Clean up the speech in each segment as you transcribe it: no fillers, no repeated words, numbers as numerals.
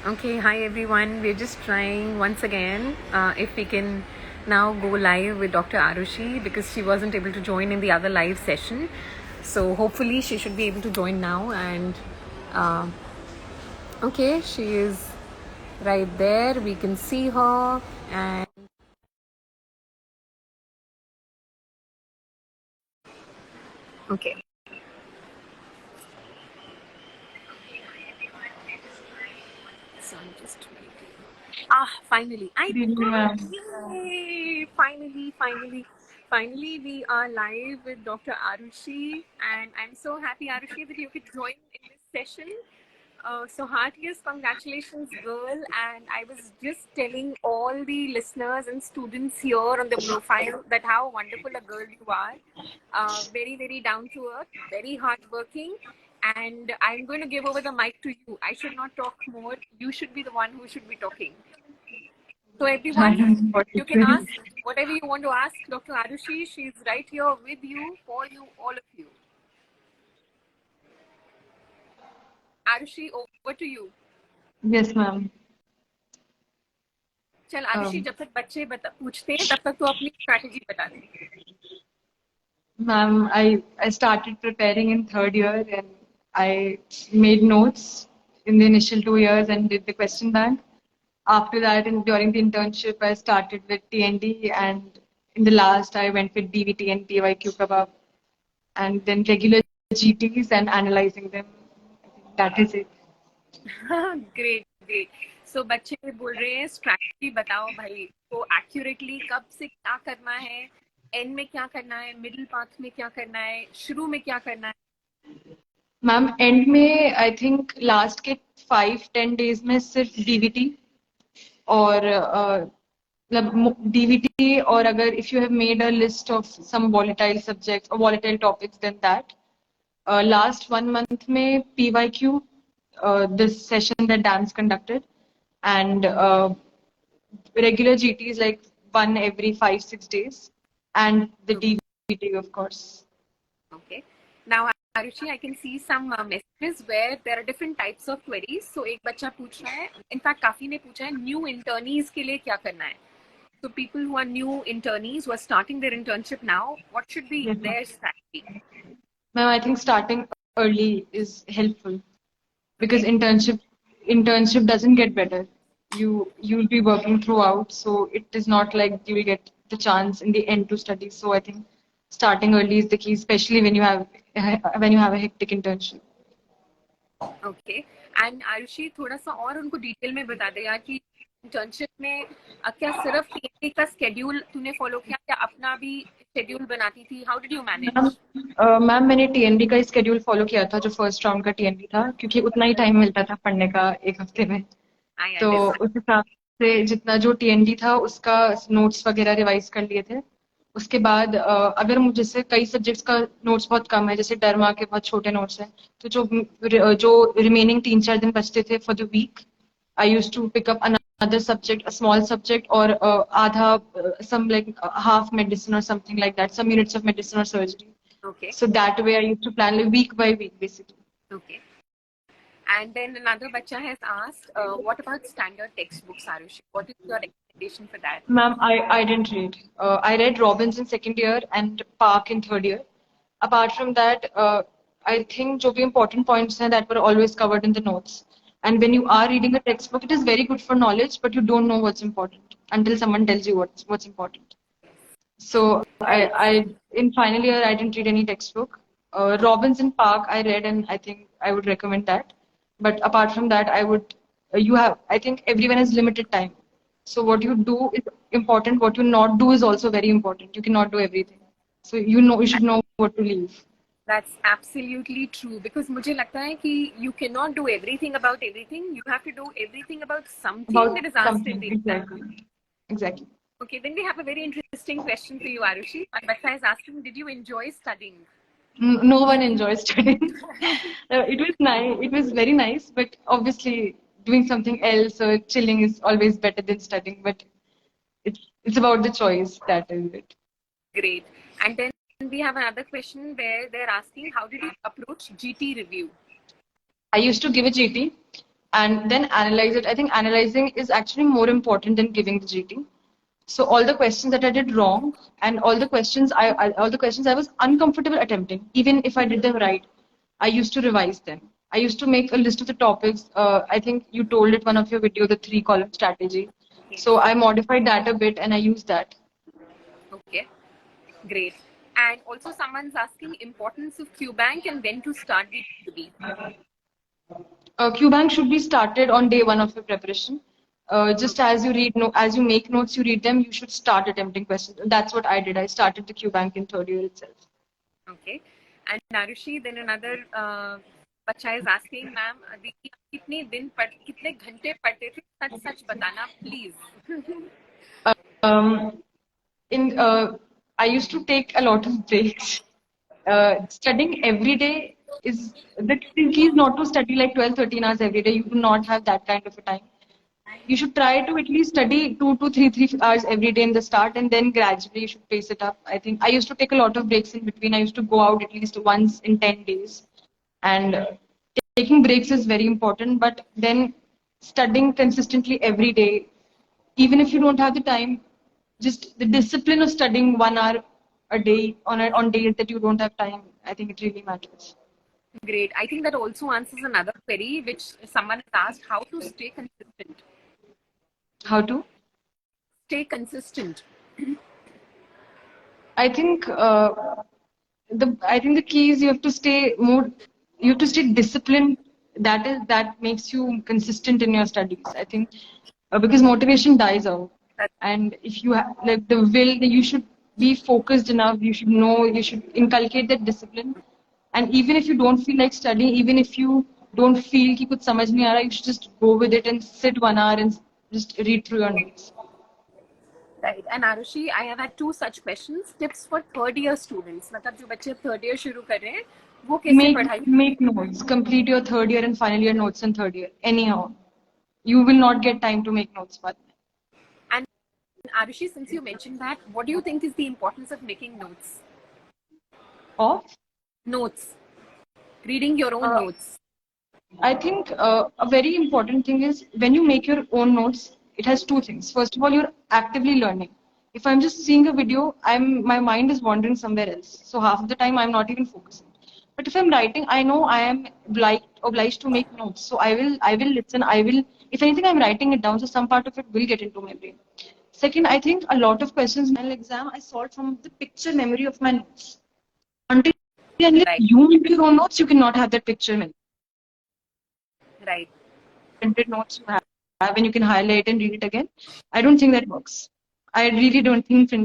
Okay, hi everyone. We're just trying once again if we can now go live with Dr. Aarushi because she wasn't able to join in the other live session. So hopefully she should be able to join now. And okay, she is right there. We can see her. And okay. So I'm just waiting. Finally. I Good evening, ma'am. Yay! Finally, we are live with Dr. Aarushi, and I'm so happy, Aarushi, that you could join in this session. So heartiest congratulations, girl. And I was just telling all the listeners and students here on the profile that how wonderful a girl you are. Very, very down to earth, very hardworking. And I'm going to give over the mic to you. I should not talk more. You should be the one who should be talking. So I everyone, don't know what to you can say. ask whatever you want to ask Dr. Aarushi. She's right here with you, for you, all of you. Aarushi, over to you. Yes, ma'am. चल आरुषि जब तक बच्चे पूछते हैं तब तक तो अपनी स्ट्रैटेजी बता दे. Ma'am, I started preparing in third year and I made notes in the initial 2 years and did the question bank. After that, and during the internship, I started with TND and in the last, I went with DVT and PYQ kebab and then regular GTs and analyzing them. I think that is it. Great great. So बच्चे बोल रहे हैं strategy बताओ भाई, तो accurately कब से क्या करना है, एंड में क्या करना है, मिडिल पाथ में क्या करना है, शुरू में क्या करना है. मैम एंड में आई थिंक लास्ट के 5-10 days में सिर्फ डीवीटी और मतलब डीवीटी और अगर if you have made a list of some volatile subjects और volatile topics then that last 1 month में PYQ this session that DAMS conducted and regular GTs like one every 5-6 days and the DVT of course. Okay. Now, Arushi, I can see some messages where there are different types of queries. So, एक बच्चा पूछ रहा है, in fact, काफी ने पूछा है, new internees के लिए क्या करना है? So, people who are new internees who are starting their internship now, what should be Yes, their strategy? ma'am, I think starting early is helpful because Okay. internship doesn't get better. You'll be working throughout, so it is not like you will get the chance in the end to study. So I think starting early is the key, especially when you have a hectic internship. Okay. And Ayushi थोड़ा सा और उनको detail में बता दे यार कि internship में क्या सिर्फ टीएनडी का स्केड्यूल तूने फॉलो किया या अपना भी शेड्यूल बनाती थी? How did you ma'am manage? Ma'am मैंने टीएनडी का स्केड्यूल फॉलो किया था जो फर्स्ट राउंड का टीएनडी था क्योंकि उतना ही टाइम मिलता था पढ़ने का एक हफ्ते में. आई तो अंडरस्टैंड. उस हिसाब से जितना जो टीएनडी था उसका नोट्स वगैरह रिवाइज कर लिए थे. उसके बाद अगर मुझे से कई सब्जेक्ट्स का नोट्स बहुत कम है जैसे डरमा के बहुत छोटे नोट्स हैं तो जो रिमेनिंग 3-4 दिन बचते थे for the week I use to pick up another subject, a small subject, or आधा some like half medicine or something like that, some units of medicine or surgery. Okay. So that way I used to plan like week by week basically. Okay. And then another bacha has asked, what about standard textbooks, Arushi? What is your recommendation for that? Ma'am, I didn't read. I read Robbins in second year and Park in third year. Apart from that, I think जो भी important points हैं that were always covered in the notes. And when you are reading a textbook, it is very good for knowledge, but you don't know what's important until someone tells you what's important. So Right. I in final year I didn't read any textbook. Robbins and Park I read and I think I would recommend that. But apart from that, I would you have I think everyone has limited time. So what you do is important. What you not do is also very important. You cannot do everything. So you should know what to leave. That's absolutely true because मुझे लगता है कि you cannot do everything about everything. You have to do everything about something that About is asked in something the exam. exactly. Okay, then we have a very interesting question for you, Arushi. My bacha is asking, did you enjoy studying? No one enjoys studying. It was nice. It was very nice, but obviously doing something else or chilling is always better than studying. But it's about the choice that is it. Great. And then we have another question where they're asking, how did you approach GT review? I used to give a GT, and then analyze it. I think analyzing is actually more important than giving the GT. So all the questions that I did wrong and all the questions I was uncomfortable attempting, even if I did them right, I used to revise them. I used to make a list of the topics. I think you told it one of your video, the 3-column strategy. Yes. So I modified that a bit and I used that. Okay, great. And also someone's asking importance of QBank and when to start the QB. QBank should be started on day 1 of your preparation. Just as you make notes, you read them, you should start attempting questions. That's what I did. I started the QBank in 3rd year itself. Okay. And Aarushi, then another bacha is asking, ma'am, kitne ghante padte the? Such batana, please. I used to take a lot of breaks. Studying every day is the key is not to study like 12, 13 hours every day. You do not have that kind of a time. You should try to at least study 2 to 3 hours every day in the start, and then gradually you should pace it up. I think I used to take a lot of breaks in between. I used to go out at least once in 10 days. And taking breaks is very important, but then studying consistently every day, even if you don't have the time, just the discipline of studying 1 hour a day on days that you don't have time, I think it really matters. Great. I think that also answers another query which someone has asked, how to stay consistent. How to? Stay consistent. I think the key is you have to stay disciplined. That makes you consistent in your studies. I think because motivation dies out, and if you have like the will, you should be focused enough. You should know. You should inculcate that discipline. And even if you don't feel like studying, even if you don't feel कि कुछ समझ नहीं आ रहा, you should just go with it and sit 1 hour and just read through your notes. Right. And Aarushi, I have had 2 such questions. Tips for 3rd year students. मतलब जो बच्चे 3rd year शुरू कर रहे हैं, वो कैसे पढ़ाई? Make notes. Complete your 3rd year and final year notes in 3rd year. Anyhow, you will not get time to make notes. But and Aarushi, since you mentioned that, what do you think is the importance of making notes? Of notes, reading your own notes. I think a very important thing is when you make your own notes, it has 2 things. First of all, you're actively learning. If I'm just seeing a video, my mind is wandering somewhere else. So half of the time I'm not even focusing. But if I'm writing, I know I am obliged to make notes. So I will listen. If anything, I'm writing it down. So some part of it will get into my brain. Second, I think a lot of questions in the exam I solved from the picture memory of my notes. Until you make your own notes, you cannot have that picture memory. Right. Printed notes you have and you can highlight and read it again. I don't think that works. I really don't think I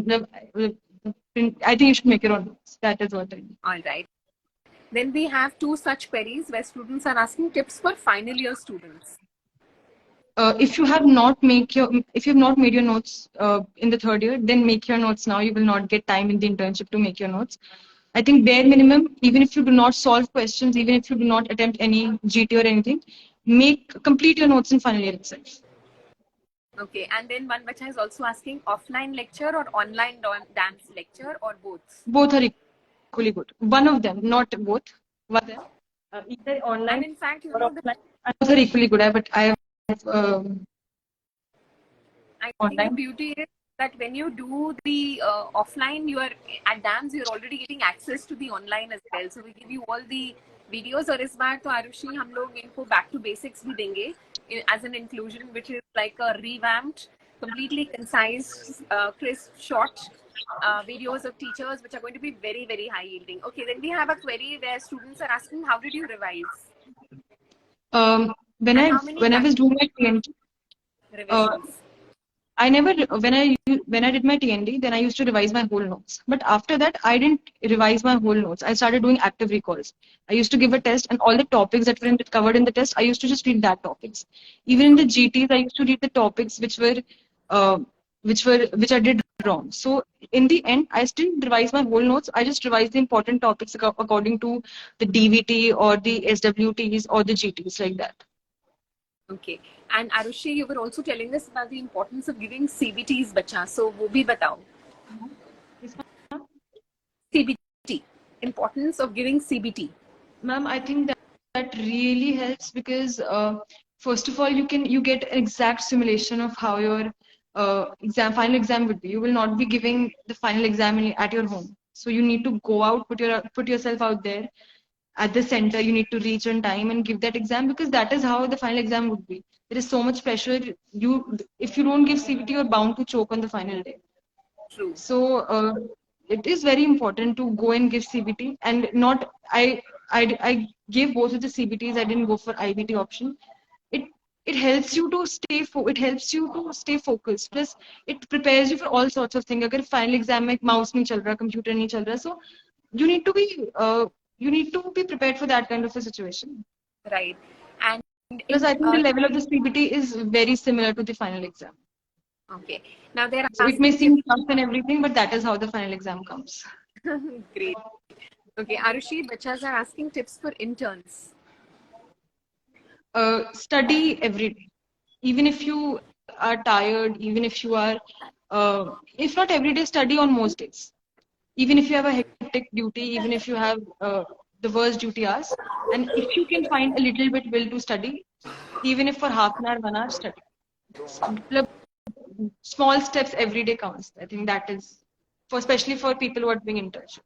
think you should make your own notes. That is what I mean. All right. Then we have 2 such queries where students are asking tips for final year students. If you have not made your notes in the 3rd year, then make your notes now. You will not get time in the internship to make your notes. I think bare minimum, even if you do not solve questions, even if you do not attempt any GT or anything, complete your notes in final year itself. Okay, and then one bacha is also asking offline lecture or online dance lecture or both? Both are equally good. One of them, not both. One of them, either online and in fact, or offline. Both are equally good. But I have I think the beauty is that when you do the offline, you are at DAMS, you're already getting access to the online as well. So we give you all the videos. और इस बार तो आरुषि हम लोग इनको back to basics भी देंगे as an inclusion, which is like a revamped, completely concise, crisp, short videos of teachers, which are going to be very, very high yielding. Okay, then we have a query where students are asking, how did you revise? When I was doing my TND, revisions. When I did my TND, then I used to revise my whole notes. But after that, I didn't revise my whole notes. I started doing active recalls. I used to give a test, and all the topics that were covered in the test, I used to just read that topics. Even in the GTs, I used to read the topics which I did wrong. So in the end, I still revise my whole notes. I just revise the important topics according to the DVT or the SWTs or the GTs, like that. Okay. And Aarushi, you were also telling us about the importance of giving CBTs, bacha. So, wo bhi batao. CBT. Importance of giving CBT. Ma'am, I think that really helps because first of all, you get an exact simulation of how your final exam would be. You will not be giving the final exam at your home. So you need to go out, put yourself out there at the center. You need to reach on time and give that exam, because that is how the final exam would be. There is so much pressure. If you don't give CBT, you're bound to choke on the final day. True. So it is very important to go and give CBT, and not I gave both of the CBTs. I didn't go for IBT option. It helps you to stay focused. Plus, it prepares you for all sorts of things. अगर final exam में mouse नहीं चल रहा, computer नहीं चल रहा, so you need to be prepared for that kind of a situation. Right. And Plus, I think the level of the CBT is very similar to the final exam. Okay. Now there are. So it may seem tough and everything, but that is how the final exam comes. Great. Okay, Aarushi, bachas are asking tips for interns. Study every day. Even if you are tired, even if you are, if not every day, study on most days. Even if you have a hectic duty, even if you have the worst duty hours, and if you can find a little bit will to study, even if for half an hour, 1 hour, study. Small steps every day counts. I think that is, especially for people who are doing internship.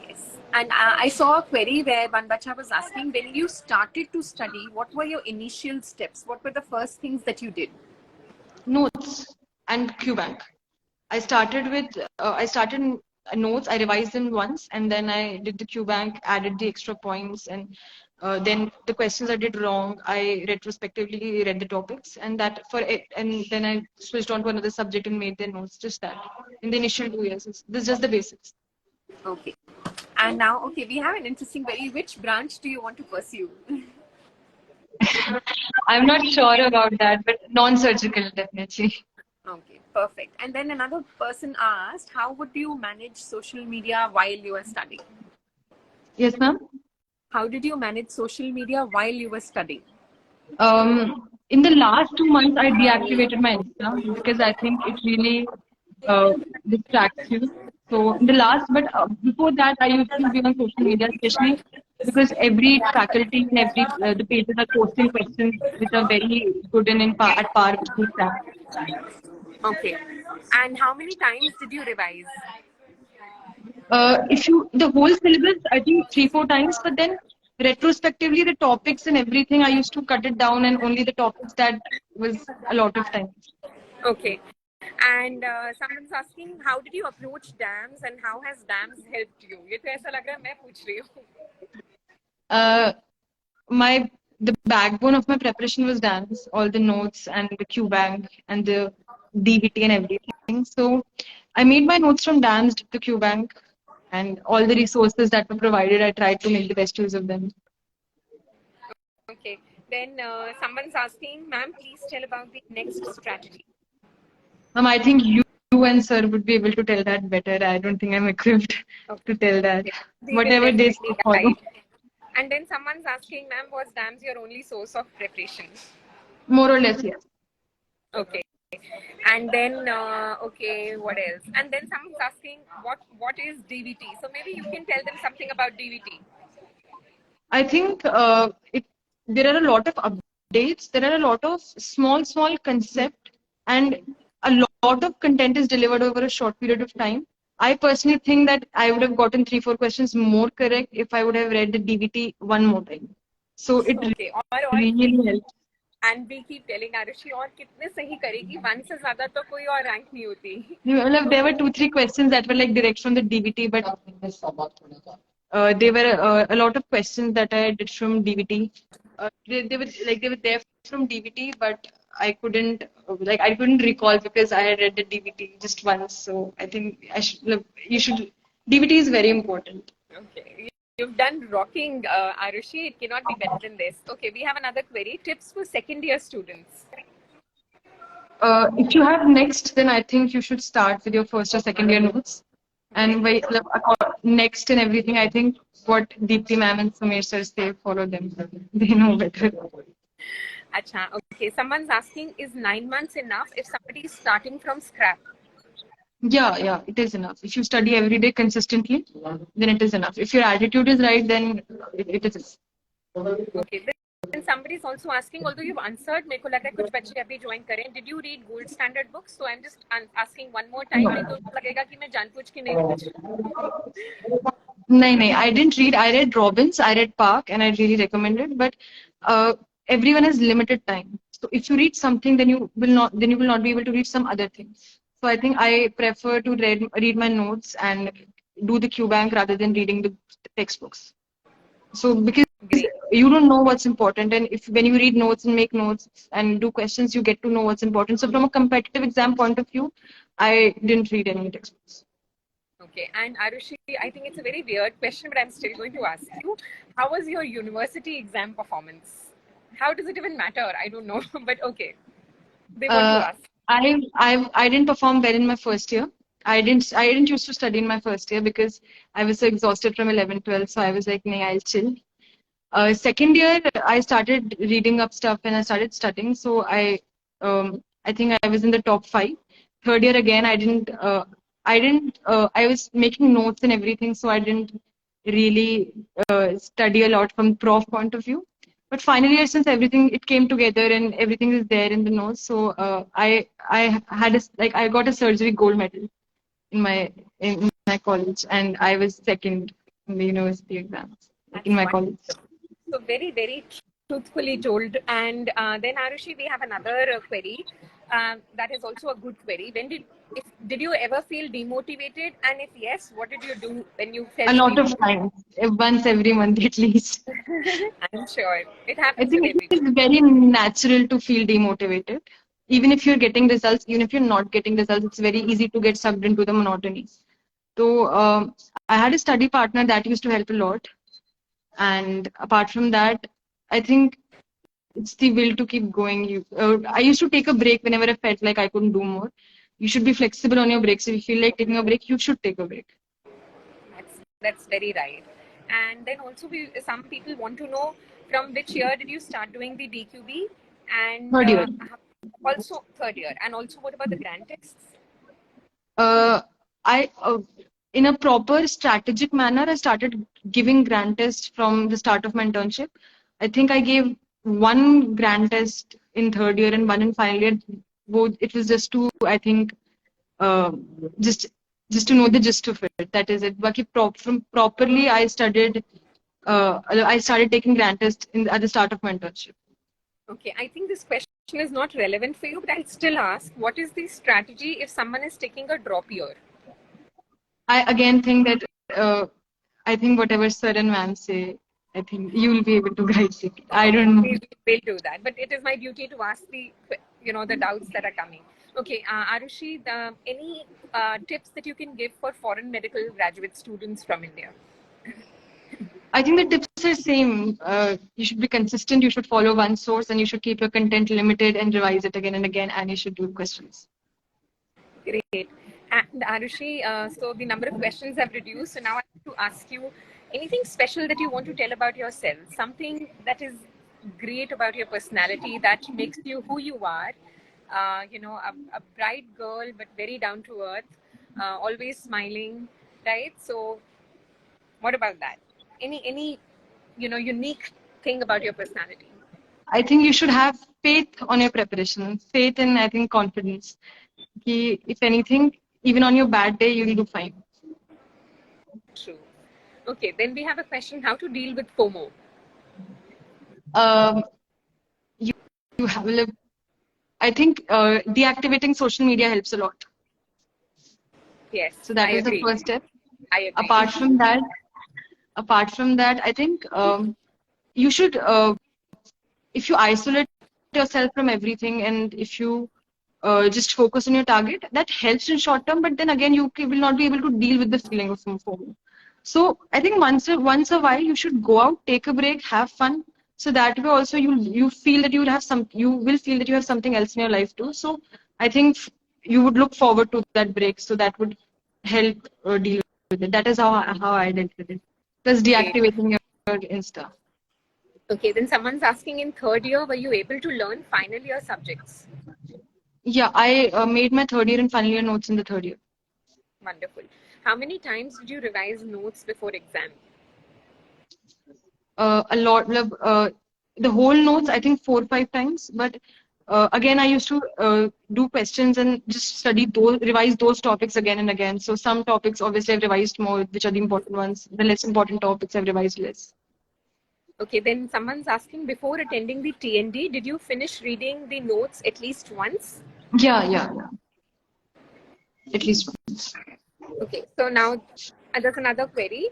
Yes. And I saw a query where one bacha was asking, when you started to study, what were your initial steps? What were the first things that you did? Notes and QBank. I started notes. I revised them once, and then I did the QBank, added the extra points, and then the questions I did wrong, I retrospectively read the topics, and then I switched on to another subject and made the notes. Just that in the initial 2 years. This is just the basics. Okay. And now, okay, we have an interesting query. Which branch do you want to pursue? I'm not sure about that, but non-surgical definitely. Okay, perfect. And then another person asked, how would you manage social media while you were studying? Yes, ma'am. How did you manage social media while you were studying? In the last 2 months, I deactivated my Insta because I think it really distracts you. So in the last, but before that, I used to be on social media, especially because every faculty and every the pages are posting questions which are very good and at par with the exam. Okay. And how many times did you revise? The whole syllabus, I think 3-4 times, but then retrospectively the topics and everything, I used to cut it down, and only the topics that was a lot of times. Okay. And someone's asking, how did you approach DAMS and how has DAMS helped you? ये तो ऐसा लग रहा है मैं पूछ रही हूँ. The backbone of my preparation was DAMS, all the notes and the QBank and the DVT and everything. So I made my notes from DAMS, the QBank, and all the resources that were provided, I tried to make the best use of them. Okay. Then someone's asking, ma'am, please tell about the next strategy. Ma'am, I think you and sir would be able to tell that better. I don't think I'm equipped to tell that. Okay. Whatever they follow. And then someone's asking, ma'am, was DAMS your only source of preparation? More or less, yes. Okay. And then, okay, what else? And then someone's asking, what is DVT? So maybe you can tell them something about DVT. I think there are a lot of updates. There are a lot of small concept, and a lot of content is delivered over a short period of time. I personally think that I would have gotten 3-4 questions more correct if I would have read the DVT one more time. So it really helps. And we keep telling Aarushi, और कितने सही करेगी, 1 से ज़्यादा तो कोई और rank नहीं होती. There were 2-3 questions that were like direct from the DVT, but there were a lot of questions that I did from DVT. They were there from DVT, but I couldn't recall because I had read the DVT just once. So I think DVT is very important. Okay. You've done rocking, Aarushi. It cannot be better than this. Okay, we have another query. Tips for second year students. If you have next, then I think you should start with your first or second year notes. And next and everything, I think what Deepti ma'am and Sameer sir say, follow them. They know better. Acha, okay. Someone's asking, is 9 months enough if somebody is starting from scratch? Yeah, it is enough. If you study every day consistently, then it is enough. If your attitude is right, then it is. Okay. then somebody is also asking, although you've answered, मेरे को लग रहा है कुछ बच्चे अभी join करें. Did you read gold standard books? So I'm just asking one more time. नहीं तो लगेगा कि मैं जानबूझ के नहीं पूछ रही. No, I didn't read. I read Robbins, I read Park, and I really recommend it. But everyone has limited time. So if you read something, then you will not be able to read some other things. So I think I prefer to read my notes and do the Q bank rather than reading the textbooks. So because you don't know what's important, and when you read notes and make notes and do questions, you get to know what's important. So from a competitive exam point of view, I didn't read any textbooks. Okay, and Aarushi, I think it's a very weird question, but I'm still going to ask you. How was your university exam performance? How does it even matter? I don't know, but okay. They want to ask. I didn't perform well in my first year. I didn't used to study in my first year because I was so exhausted from 11, 12. So I was like, nah, I'll chill. Second year, I started reading up stuff and I started studying. So I think I was in the top 5. Third year again, I was making notes and everything. So I didn't really study a lot from prof point of view. But finally, since everything it came together and everything is there in the notes, so I got a surgery gold medal in my college, and I was second in the university exams in my college. So very, very truthfully told. And then Aarushi, we have another query. That is also a good query. Did you ever feel demotivated? And if yes, what did you do when you felt? A lot of times, once every month at least. I'm sure it happens. I think it is very natural to feel demotivated. Even if you're getting results, even if you're not getting results, it's very easy to get sucked into the monotony. So I had a study partner that used to help a lot. And apart from that, I think it's the will to keep going. I used to take a break whenever I felt like I couldn't do more. You should be flexible on your breaks. If you feel like taking a break, you should take a break. That's very right. And then also, some people want to know from which year did you start doing the DQB? And third year. Also third year. And also, what about the grant tests? In a proper strategic manner, I started giving grant tests from the start of my internship. I think I gave one grant test in third year and one in final year. Both, it was just to, I think, just to know the gist of it. That is it. But properly, I started taking grant tests at the start of my internship. Okay, I think this question is not relevant for you, but I'll still ask, what is the strategy if someone is taking a drop year? I again think that I think whatever sir and ma'am say, I think you will be able to guide it. I don't know. We'll do that, but it is my duty to ask the doubts that are coming. Okay, Aarushi, any tips that you can give for foreign medical graduate students from India? I think the tips are same. You should be consistent. You should follow one source, and you should keep your content limited and revise it again and again. And you should do questions. Great. And Aarushi, so the number of questions have reduced. So now I have to ask you anything special that you want to tell about yourself. Something that is great about your personality that makes you who you are. A bright girl, but very down to earth, always smiling, right? So what about that? Any unique thing about your personality? I think you should have faith on your preparation, faith and I think confidence. If anything, even on your bad day, you'll do fine. True. Okay, then we have a question: how to deal with FOMO? You have. I think deactivating social media helps a lot. Yes. So that is the first step. I agree. Apart from that, I think you should, if you isolate yourself from everything and if you just focus on your target, that helps in short term. But then again, you will not be able to deal with the feeling of FOMO. So I think once a while, you should go out, take a break, have fun. So that way also you feel that you will feel that you have something else in your life too. So I think you would look forward to that break. So that would help deal with it. That is how I dealt with it. Plus deactivating your Insta. Okay, then someone's asking, in third year, were you able to learn final year subjects? Yeah, I made my third year and final year notes in the third year. Wonderful. How many times did you revise notes before exam? A lot. the whole notes, I think 4 or 5 times. But again, I used to do questions and just study those, revise those topics again and again. So some topics obviously I've revised more, which are the important ones. The less important topics I've revised less. Okay, then someone's asking, before attending the TND, did you finish reading the notes at least once? Yeah. At least once. Okay, so now there's another query.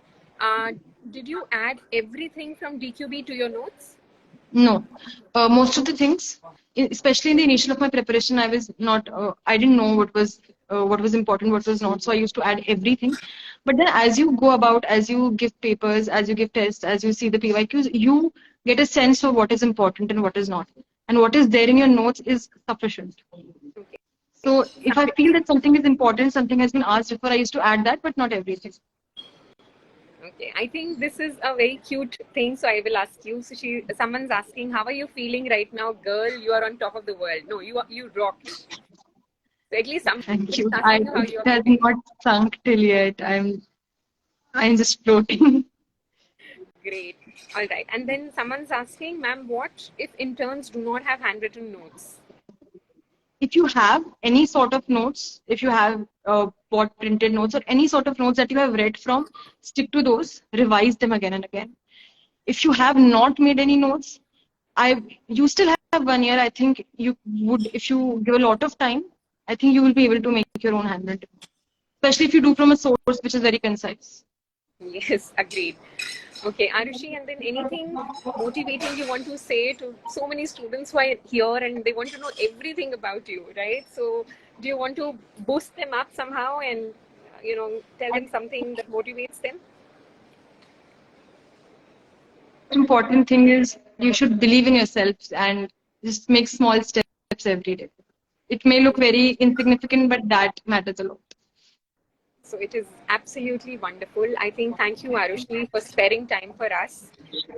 Did you add everything from DQB to your notes? No, most of the things, especially in the initial of my preparation, I was not. I didn't know what was important, what was not. So I used to add everything. But then, as you go about, as you give papers, as you give tests, as you see the PYQs, you get a sense of what is important and what is not, and what is there in your notes is sufficient. Okay. So if I feel that something is important, something has been asked before, I used to add that, but not everything. Okay, I think this is a very cute thing, so I will ask you. So someone's asking, how are you feeling right now, girl? You are on top of the world. No, you rocked. So at least Thank somebody's you. asking you how It you're has feeling. not sunk till yet. I'm just floating. Great. All right. And then someone's asking, ma'am, what if interns do not have handwritten notes? If you have any sort of notes, if you have bought printed notes or any sort of notes that you have read from, stick to those, revise them again and again. If you have not made any notes, you still have 1 year. I think you would, if you give a lot of time, I think you will be able to make your own handwritten, especially if you do from a source which is very concise. Yes, agreed. Okay, Aarushi, and then anything motivating you want to say to so many students who are here and they want to know everything about you, right? So, do you want to boost them up somehow and, tell them something that motivates them? Important thing is you should believe in yourself and just make small steps every day. It may look very insignificant, but that matters a lot. So it is absolutely wonderful. I think thank you, Aarushi, for sparing time for us.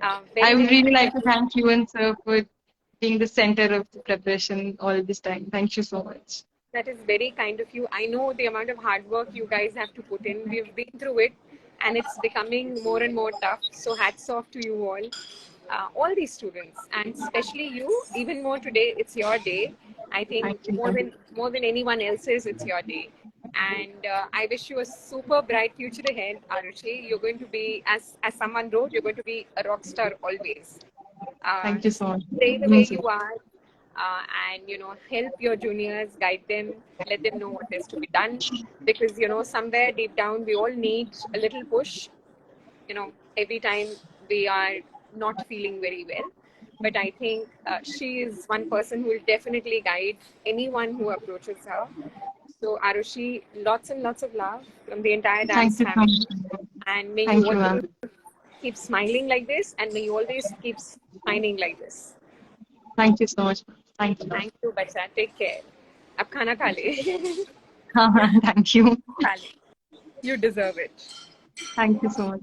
I Very, would very really kind like of to you. thank you and sir for being the center of the preparation all this time. Thank you so much. That is very kind of you. I know the amount of hard work you guys have to put in. We've been through it and it's becoming more and more tough. So hats off to you all these students, and especially you, even more today, it's your day. I think Thank you, more ma'am. than anyone else's, it's your day. And I wish you a super bright future ahead, Aarushi. You're going to be, as someone wrote, you're going to be a rock star always. Thank you Just so much. stay the way Means a you lot. are, and help your juniors, guide them, let them know what is to be done, because somewhere deep down we all need a little push, every time we are not feeling very well. But I think she is one person who will definitely guide anyone who approaches her. So Aarushi, lots and lots of love from the entire Thank dance you so family, much. and may you Thank you, always ma'am. keep smiling like this, and may you always keep shining like this. Thank you so much. Thank you. Thank you, bacha. Take care. अब खाना खा ले. Thank you. खा ले. You deserve it. Thank you so much.